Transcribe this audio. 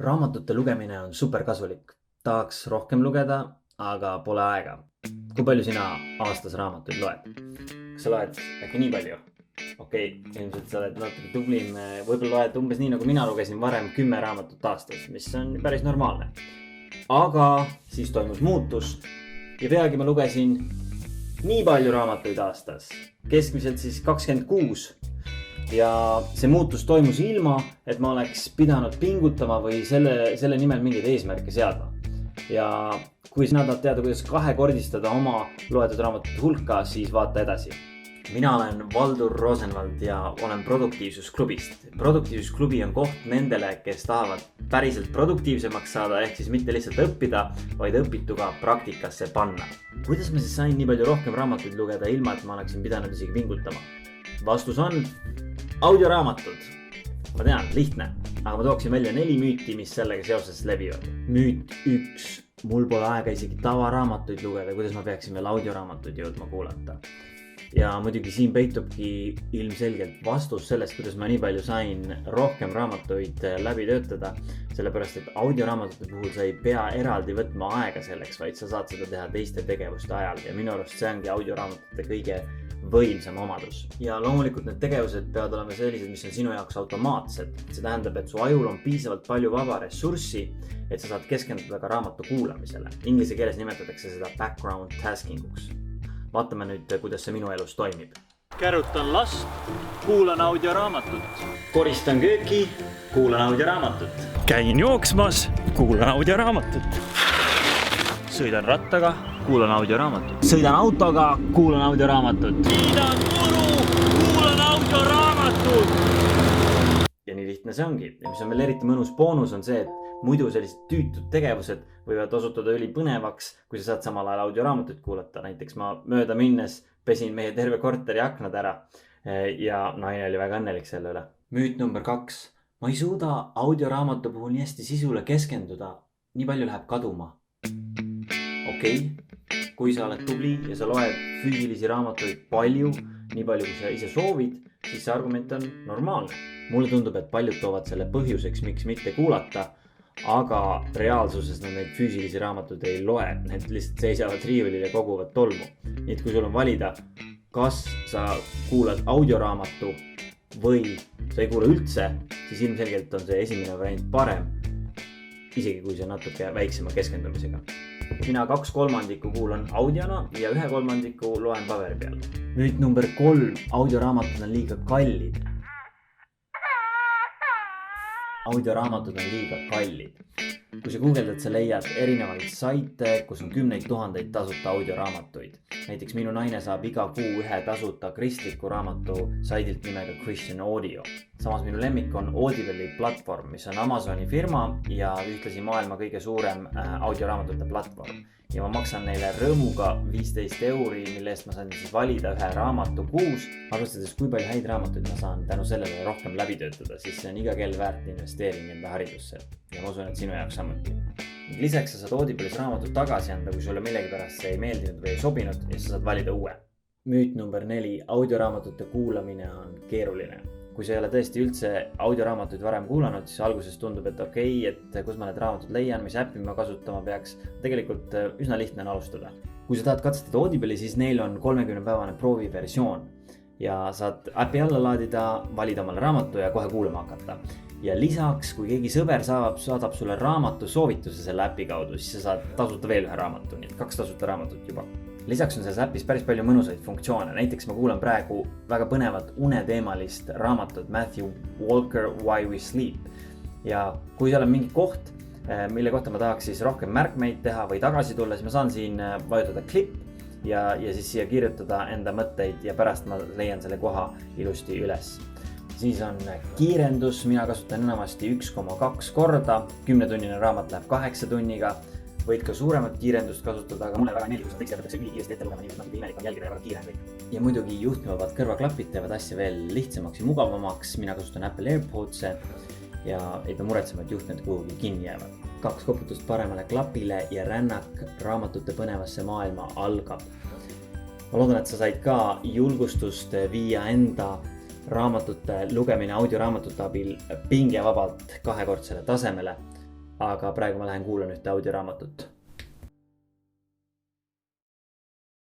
Raamatute lugemine on super kasulik. Tahaks rohkem lugeda, aga pole aega. Kui palju sina aastas raamatuid loed? Kas sa loed äkki nii palju? Okei, ilmselt sa oled natuke tublim. Võib-olla loed umbes nii nagu mina lugesin varem 10 raamatut aastas, mis on päris normaalne. Aga siis toimus muutus ja peagi ma lugesin nii palju raamatuid aastas. Keskmiselt siis 26. Ja see muutus toimus ilma, et ma oleks pidanud pingutama või selle nimel mingeid eesmärke seadma. Ja kui sina tahad teada, kuidas kahekordistada oma loetud raamatute hulka, siis vaata edasi. Mina olen Valdur Rosenvald ja olen produktiivsusklubist. Produktiivsusklubi on koht nendele, kes tahavad päriselt produktiivsemaks saada, ehk siis mitte lihtsalt õppida, vaid õpituga praktikasse panna. Kuidas ma siis sain nii palju rohkem raamatuid lugeda ilma, et ma oleksin pidanud isegi pingutama? Vastus on audioraamatud. Ma tean, lihtne, aga ma tooksin välja 4 müüti, mis sellega seoses levivad. Müüt 1. Mul pole aega isegi tavaraamatuid lugeda, kuidas ma peaksin veel audioraamatuid jõudma kuulata. Ja muidugi siin peitubki ilmselgelt vastus sellest, kuidas ma nii palju sain rohkem raamatuid läbi töötada. Sellepärast, et audioraamatute puhul sa ei pea eraldi võtma aega selleks, vaid sa saad seda teha teiste tegevuste ajal. Ja minu arust see ongi audioraamatute kõige võimsam omadus. Ja loomulikult need tegevused peavad olema sellised, mis on sinu jaoks automaatsed. See tähendab, et su ajul on piisavalt palju vaba ressurssi, et sa saad keskenduda ka raamatu kuulamisele. Inglise keeles nimetatakse seda background tasking uks. Vaatame nüüd, kuidas see minu elus toimib. Kärutan last, kuulan audioraamatut. Koristan kööki, kuulan audioraamatut. Käin jooksmas, kuulan audioraamatut. Sõidan rattaga, kuulan audioraamatut. Sõidan autoga, kuulan audioraamatut. Sõidan muru, kuulan audioraamatut. Ja nii lihtne see ongi. Ja mis on veel eriti mõnus boonus on see, et muidu sellised tüütud tegevused võivad osutuda ülipõnevaks, kui sa saad samal ajal audioraamatut kuulata. Näiteks ma mööda minnes pesin meie terve korteri aknad ära ja naine oli väga õnnelik selle üle. Müüt number 2. Ma ei suuda audioraamatu puhul nii hästi sisule keskenduda. Nii palju läheb kaduma. Okei, kui sa oled tubli ja sa loed füüsilisi raamatuid palju, nii palju kui sa ise soovid, siis see argument on normaalne. Mulle tundub, et paljud toovad selle põhjuseks, miks mitte kuulata, aga reaalsuses nad neid füüsilisi raamatuid ei loe. Need lihtsalt seisavad riiulil ja koguvad tolmu. Nii et kui sul on valida, kas sa kuulad audioraamatu või sa ei kuula üldse, siis ilmselgelt on see esimene variant parem, isegi kui see natuke väiksema keskendumisega. Mina 2/3 kuulan audiona ja 1/3 loen paberi peal. Müüt number 3. Audioraamatud on liiga kallid. Audioraamatud on liiga kallid. Kui sa guugeldad, sa leiad erinevaid saite, kus on 10 000 tasuta audioraamatuid. Näiteks minu naine saab iga kuu ühe tasuta kristliku raamatu saidilt nimega Christian Audio. Samas minu lemmik on Audible'i platvorm, mis on Amazoni firma ja ühtlasi maailma kõige suurem audioraamatute platvorm. Ja ma maksan neile rõõmuga 15 €, mille eest ma saan siis valida ühe raamatu kuus. Arvestades, kui palju häid raamatuid ma saan tänu sellele rohkem läbi töötada, siis see on iga kell väärt investeering enda haridusse. Ja ma usun, et sinu jaoks samuti. Lisaks sa saad Audible'is raamatut tagasi anda, kui sulle millegipärast see ei meeldinud või ei sobinud ja sa saad valida uue. Müüt number 4. Audioraamatute kuulamine on keeruline. Kui sa ei ole tõesti üldse audioraamatuid varem kuulanud, siis alguses tundub, et okei, et kus ma need raamatud leian, mis äppi ma kasutama peaks. Tegelikult üsna lihtne on alustada. Kui sa tahad katsetada Audible'i, siis neil on 30-päevane prooviversioon. Ja saad äppi alla laadida, valida omale raamatu ja kohe kuulama hakata. Ja lisaks, kui keegi sõber saadab sulle raamatu soovituse selle äpi kaudu, siis sa saad tasuta veel ühe raamatu, nii et 2 tasuta raamatut juba. Lisaks on selles äpis päris palju mõnusaid funktsioone. Näiteks ma kuulan praegu väga põnevat uneteemalist raamatut Matthew Walker Why We Sleep. Ja kui seal on mingi koht, mille kohta ma tahaks siis rohkem märkmeid teha või tagasi tulla, siis ma saan siin vajutada klipp ja siis siia kirjutada enda mõtteid ja pärast ma leian selle koha ilusti üles. Siis on kiirendus, mina kasutan enamasti 1,2 korda, 10-tunnine raamat läheb 8 tunniga. Võid ka suuremat kiirendust kasutada, aga mulle väga meeldib, kui seda võetakse ülikiiresti ette lugema, nii et natuke imelik on jälgida ja väga kiire on kõik. Ja muidugi juhtmevabad kõrvaklapid teevad asja veel lihtsamaks ja mugavamaks. Mina kasutan Apple AirPodse ja ei pea muretsema, et juhtmed kuhugi kinni jäävad. 2 koputust paremale klapile ja rännak raamatute põnevasse maailma algab. Ma loodan, et sa said ka julgustust viia enda raamatute lugemine audioraamatute abil pingevabalt 2-kordsele tasemele. aga praegu ma lähen kuulan ühte audioraamatut.